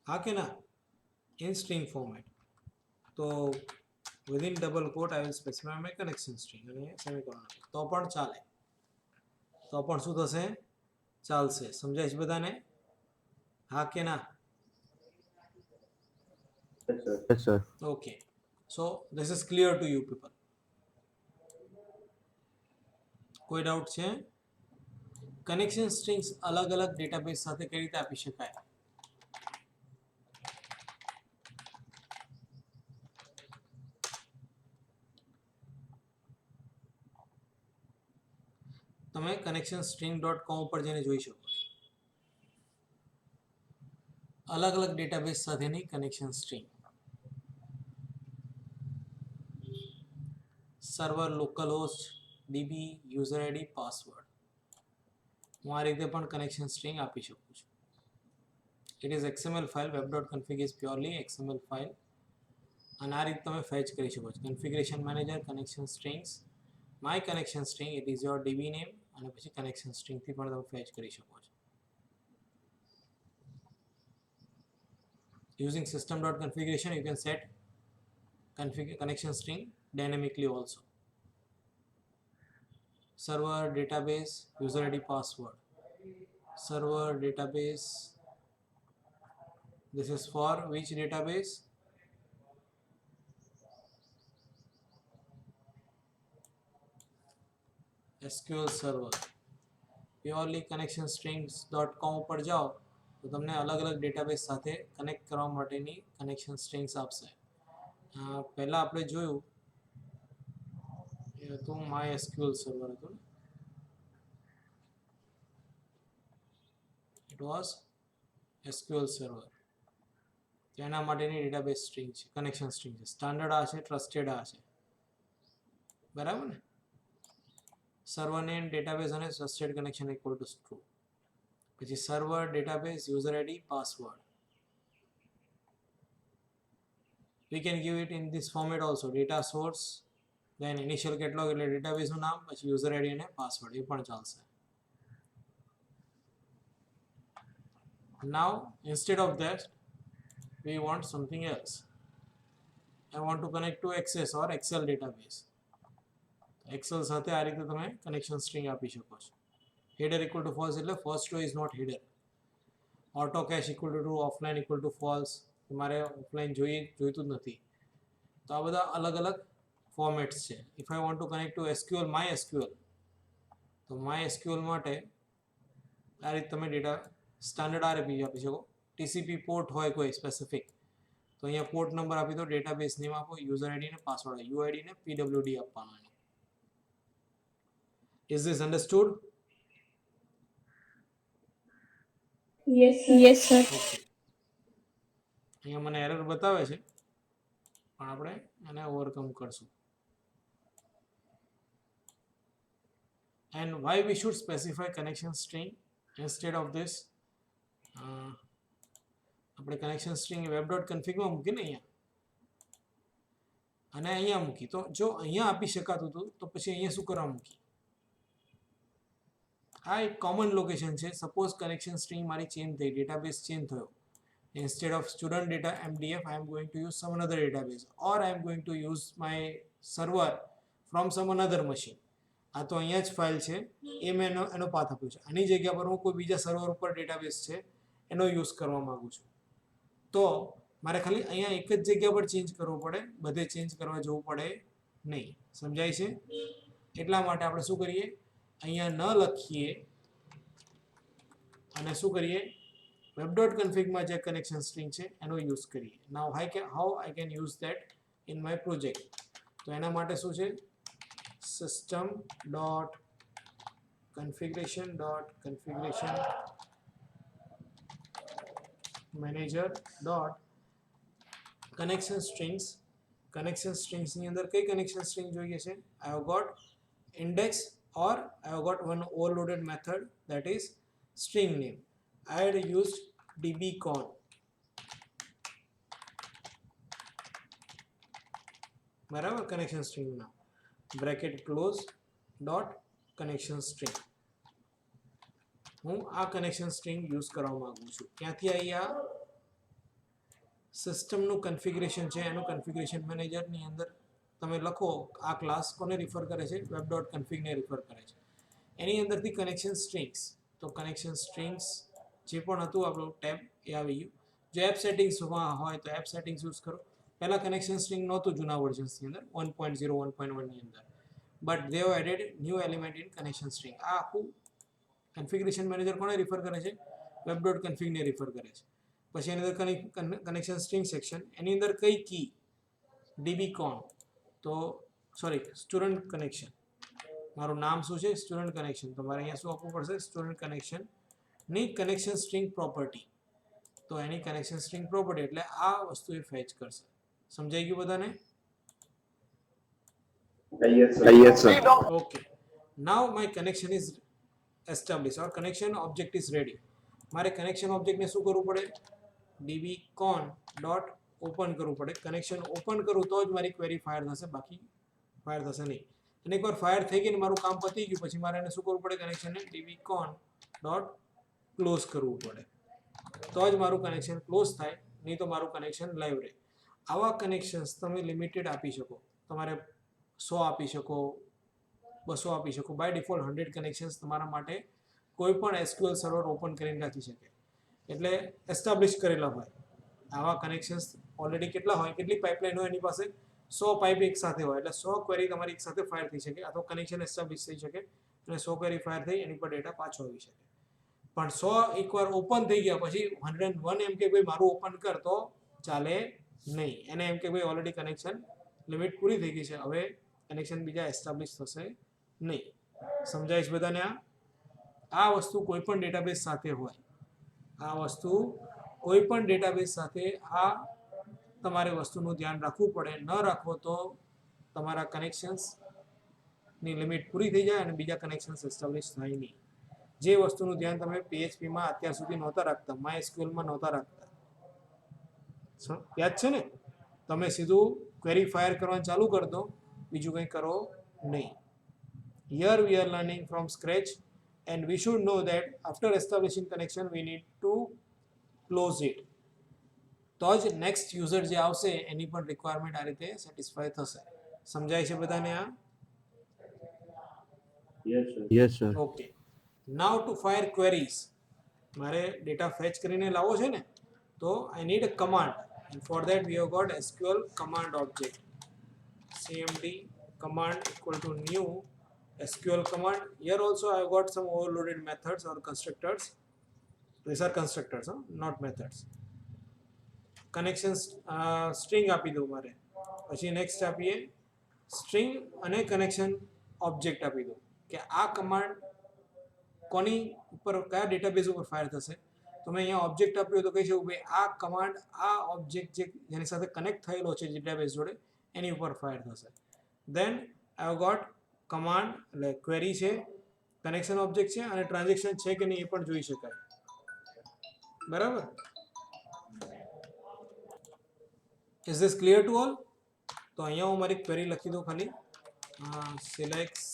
હા કે ના, in string format. તો within double quote I will specify my connection string અને સેમિકોલન તો પણ ચાલે, તો પણ શું થશે, ચાલશે. સમજાય છે બધાને? હા કે ના? Yes sir. Okay, so this is clear to you people. કોઈ ડાઉટ છે? કનેક્શન સ્ટ્રિંગ્સ અલગ અલગ ડેટાબેઝ સાથે કઈ રીતે આપી શકાય? તમે connectionstring.com ઉપર જઈને જોઈ શકો છો. અલગ અલગ ડેટાબેઝ સાથેની connection string, server, local host, dB, user ID, password. હું આ રીતે પણ કનેક્શન સ્ટ્રિંગ આપી શકું છું. It is XML file. web.config is purely XML file અને આ રીતે તમે ફેચ કરી શકો છો. Configuration manager, connection strings, my connection string, it is your dB name અને પછી કનેક્શન સ્ટ્રિંગથી પણ તમે ફેચ કરી શકો છો. Using system.configuration you can set connection string dynamically also. Server, database, user ID, password. Server, database, this is for which database? SQL server purely connection strings ઉપર જાઓ તો તમને અલગ અલગ ડેટાબેઝ સાથે કનેક્ટ કરવા માટેની કનેક્શન સ્ટ્રિંગ્સ આપશે. પહેલાં આપણે જોયું એ હતું MySQL સર્વર હતું. It was SQL server. તેના માટેની ડેટાબેઝ સ્ટ્રિંગ છે, કનેક્શન સ્ટ્રિંગ છે. સ્ટાન્ડર્ડ આ છે, ટ્રસ્ટેડ આ છે, બરાબર ને. સર્વર નેમ ડેટાબેઝ અને trusted connection equal to true. પછી server database user ID password. we can give it in this format also, data source then initial catalog એટલે ડેટાબેઝ નું નામ, પછી યુઝર આઈડી અને પાસવર્ડ, એ પણ ચાલશે. now instead of that we want something else. I want to connect to access or excel database. excel સાથે આ રીતે તમે કનેક્શન સ્ટ્રિંગ આપી શકો છો. header equal to false એટલે first row is not header. auto cache equal to true, offline equal to false, તમારે offline જોઈતું જ નથી. તો આ બધા અલગ અલગ ફોર્મેટ્સ છે. If I want to connect to SQL MySQL, તો MySQL માટે આ રીતે તમે ડેટા સ્ટાન્ડર્ડ આરપી આપી શકો. TCP પોર્ટ હોય કોઈ સ્પેસિફિક તો અહીંયા પોર્ટ નંબર આપી દો, ડેટાબેઝ નેમ આપો, યુઝર આઈડી ને પાસવર્ડ, UID ને PWD આપવાનો. Is this understood? Yes, sir. Okay. અહીંયા મને એરર બતાવે છે પણ આપણે એને ઓવરકમ કરશું. and why we should specify connection string instead of this? આપણે કનેક્શન સ્ટ્રિંગ web.config માં મૂકી ને અહીંયા અને અહીંયા મૂકી, તો જો અહીંયા આપી શકાતું હતું તો પછી અહીંયા શું કરવા મૂકી? આ એક કોમન લોકેશન છે. સપોઝ કનેક્શન સ્ટ્રિંગ મારી ચેન્જ થઈ, ડેટાબેઝ ચેન્જ થયો. instead of student data MDF I am going to use some another database, or I am going to use my server from some another machine. આ તો અહીંયા જ file છે, એ મેં એનો પાથ આપ્યો છે. આની જગ્યા પર હું કોઈ બીજા સર્વર ઉપર ડેટાબેઝ છે એનો યુઝ કરવા માંગુ છું, તો મારે ખાલી અહીંયા એક જ જગ્યા પર ચેન્જ કરવું પડે, બધે ચેન્જ કરવા જવું પડે નહીં. સમજાય છે? એટલા માટે આપણે શું કરીએ, અહીંયા ન લખીએ અને શું કરીએ, web.config માં જે કનેક્શન સ્ટ્રિંગ છે એનો યુઝ કરીએ. now how I can use that in my project? તો એના માટે શું છે, system.configuration manager dot connection strings. connection strings ની અંદર કઈ connection string જોઈએ છે? I have got index, or I have got one overloaded method, that is string name. I had used dbcon. બરાબર, કનેક્શન સ્ટ્રિંગ નામ bracket close dot connection string. હું આ connection string use કરવા માંગુ છું. ક્યાંથી આવી? આ સિસ્ટમનું કન્ફિગરેશન છે, એનું કન્ફિગરેશન મેનેજરની અંદર તમે લખો આ ક્લાસ કોને રિફર કરે છે? web.config ને રિફર કરે છે. એની અંદરથી કનેક્શન સ્ટ્રિંગ્સ, તો કનેક્શન સ્ટ્રિંગ્સ જે પણ હતું આપણું ટેબ એ આવી ગયું. જો એપ સેટિંગ્સમાં હોય તો એપ સેટિંગ્સ યુઝ કરો. પહેલાં કનેક્શન સ્ટ્રિંગ નહોતું જૂના વર્ઝન્સની અંદર 1.0 1.1 ની અંદર, but they have added new element in connection string. આ આખું કન્ફિગરેશન મેનેજર કોને રિફર કરે છે? web.config ને રિફર કરે છે. પછી એની અંદર કનેક્શન સ્ટ્રિંગ સેક્શન, એની અંદર કઈ કી? dbcon. તો સોરી, સ્ટુડન્ટ કનેક્શન, મારું નામ શું છે? Student connection. તો મારે અહીંયા શું આપવું પડશે? સ્ટુડન્ટ કનેક્શન ની કનેક્શન સ્ટ્રિંગ પ્રોપર્ટી. તો એની કનેક્શન સ્ટ્રિંગ પ્રોપર્ટી એટલે આ વસ્તુ એ ફેચ કરશે. સમજાઈ ગયું બધાને? yes sir. okay, now my connection is established or connection object is ready. મારે કનેક્શન ઓબ્જેક્ટને શું કરવું પડે? dbcon ડોટ ઓપન કરવું પડે. કનેક્શન ઓપન કરું તો જ મારી ક્વેરી ફાયર થશે, બાકી ફાયર થશે નહીં. અને એકવાર ફાયર થઈ ગઈ ને મારું કામ પતી ગયું પછી મારે એને શું કરવું પડે? કનેક્શનને dbcon ડોટ ક્લોઝ કરવું પડે, તો જ મારું કનેક્શન ક્લોઝ થાય, નહીં તો મારું કનેક્શન લાઈવ રહે. આવા કનેક્શન્સ તમે લિમિટેડ આપી શકો. તમારે 100 આપી શકો, 200 આપી શકો. બાય ડિફોલ્ટ 100 કનેક્શન્સ તમારા માટે કોઈ પણ SQL સર્વર ઓપન કરીને રાખી શકે, એટલે એસ્ટાબ્લિશ કરેલા હોય. આવા કનેક્શન્સ ઓલરેડી કેટલા હોય, કેટલી પાઇપલાઇન હોય એની પાસે? 100 પાઇપ એક સાથે હોય, એટલે 100 ક્વેરી તમારી એક સાથે ફાયર થઈ શકે, અથવા કનેક્શન એસ્ટાબ્લિશ થઈ શકે અને 100 ક્વેરી ફાયર થઈ એની પર ડેટા પાછો આવી શકે. પણ 100 એકવાર ઓપન થઈ ગયા પછી 101 એમ કે ભાઈ મારું ઓપન કર તો ચાલે નહીં. એને એમ કે ભાઈ ઓલરેડી કનેક્શન લિમિટ પૂરી થઈ ગઈ છે, હવે કનેક્શન બીજા એસ્ટાબ્લિશ થશે નહીં. સમજાય છે બધાને? આ વસ્તુ કોઈ પણ ડેટાબેઝ સાથે હોય, આ વસ્તુ કોઈ પણ ડેટાબેઝ સાથે આ તમારે વસ્તુનું ધ્યાન રાખવું પડે. ન રાખો તો તમારા કનેક્શન્સની લિમિટ પૂરી થઈ જાય અને બીજા કનેક્શન્સ એસ્ટાબ્લિશ થાય નહીં. જે વસ્તુનું ધ્યાન તમે PHPમાં અત્યાર સુધી નહોતા રાખતા, MySQLમાં નહોતા રાખતા, યાદ છે ને? તમે સીધું ક્વેરી ફાયર કરવાનું ચાલુ કરી દો, બીજું કંઈ કરો નહીં. Here we are learning from scratch and we should know that after establishing connection we need to close it. તો જ નેક્સ્ટ યુઝર જે આવશે એની પણ રિક્વાયરમેન્ટ આ રીતે સેટિસ્ફાય થશે. સમજાય છે બધાને આ? Yes sir. ઓકે. નાઉ ટુ ફાયર ક્વેરીઝ. મારે ડેટા ફેચ કરીને લાવવો છે ને, તો I need a command. And for that we have got SQL command object. cmd command equal to new SQL command. Here also I have got some overloaded methods or constructors. These are constructors, not methods. Connections string આપી દઉં મારે. પછી next આપીએ string અને connection object આપી દઉં કે આ કમાન્ડ કોની ઉપર, કયા ડેટાબેઝ ઉપર ફાયર થશે. તો મેં અહીંયા ઓબ્જેક્ટ આપ્યો તો કહી શકું ભાઈ આ કમાન્ડ આ ઓબ્જેક્ટ જેની સાથે કનેક્ટ થયેલો છે ડેટાબેઝ જોડે એની ઉપર ફાયર થશે. દેન આઈ હેવ ગોટ કમાન્ડ એટલે ક્વેરી છે, કનેક્શન ઓબ્જેક્ટ છે અને ટ્રાન્ઝેક્શન છે કે નહીં એ પણ જોઈ શકાય. બરાબર? Is this clear to all? તો અહીંયા હું મારી ક્વેરી લખી દઉં ખાલી select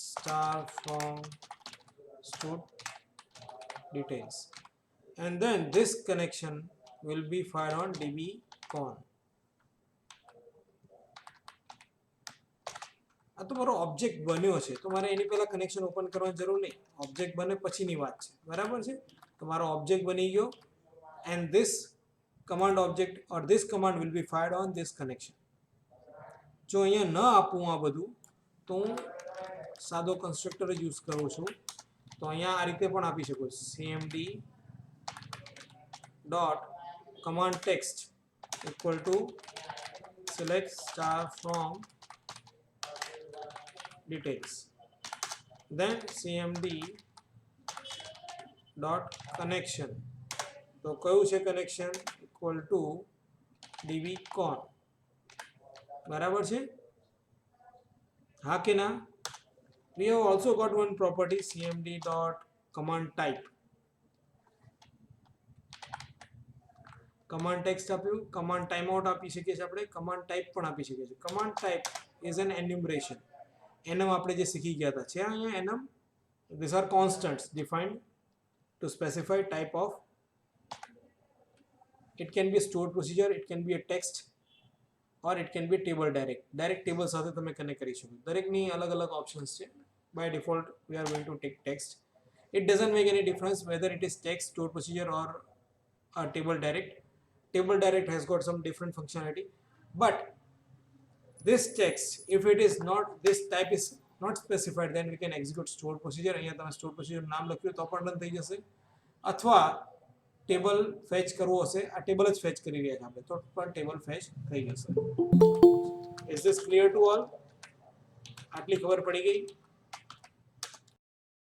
star from stored details, and then this connection will be fired on dbcon. આ તો મારો ઓબ્જેક્ટ બન્યો છે તો મારે એની પહેલા કનેક્શન ઓપન કરવાની જરૂર નહીં. ઓબ્જેક્ટ બને પછીની વાત છે. બરાબર છે? તો મારો ઓબ્જેક્ટ બની ગયો and this command object or this command will be fired on this connection. જો અહીંયા ન આપું આ બધું તો હું સાદો કન્સ્ટ્રક્ટર જ યુઝ કરું છું. તો અહીંયા આ રીતે પણ આપી શકો cmd dot command text equal to select star from details, then cmd dot connection. તો કયું છે કનેક્શન? equal to dbcon. બરાબર છે? હા કે ના? We have also got one property cmd dot command type. command text આપ્યું, command timeout આપી શકીએ છીએ આપણે, command type પણ આપી શકીએ છીએ. command type is an enumeration. enum આપણે જે શીખી ગયા હતા છે અહીંયા enum. These are constants defined to specify type of. It can be a stored procedure, it can be a text or it can be table direct table સાથે તમે connect કરી શકો. દરેકની અલગ અલગ ઓપ્શન્સ છે. By default we are going to take text. It doesn't make any difference whether it is text, stored procedure or table direct. Table direct has got some different functionality, but this text, if it is not, this type is not specified, then we can execute stored procedure. અહીંયા તમે stored procedure નામ લખ્યું તો પણ run થઈ જશે, અથવા table fetch કરવો હશે, આ ટેબલ જ ફેચ કરી રહ્યા છે આપણે તો પણ ટેબલ ફેચ થઈ જશે. Is this clear to all? આટલી ખબર પડી ગઈ?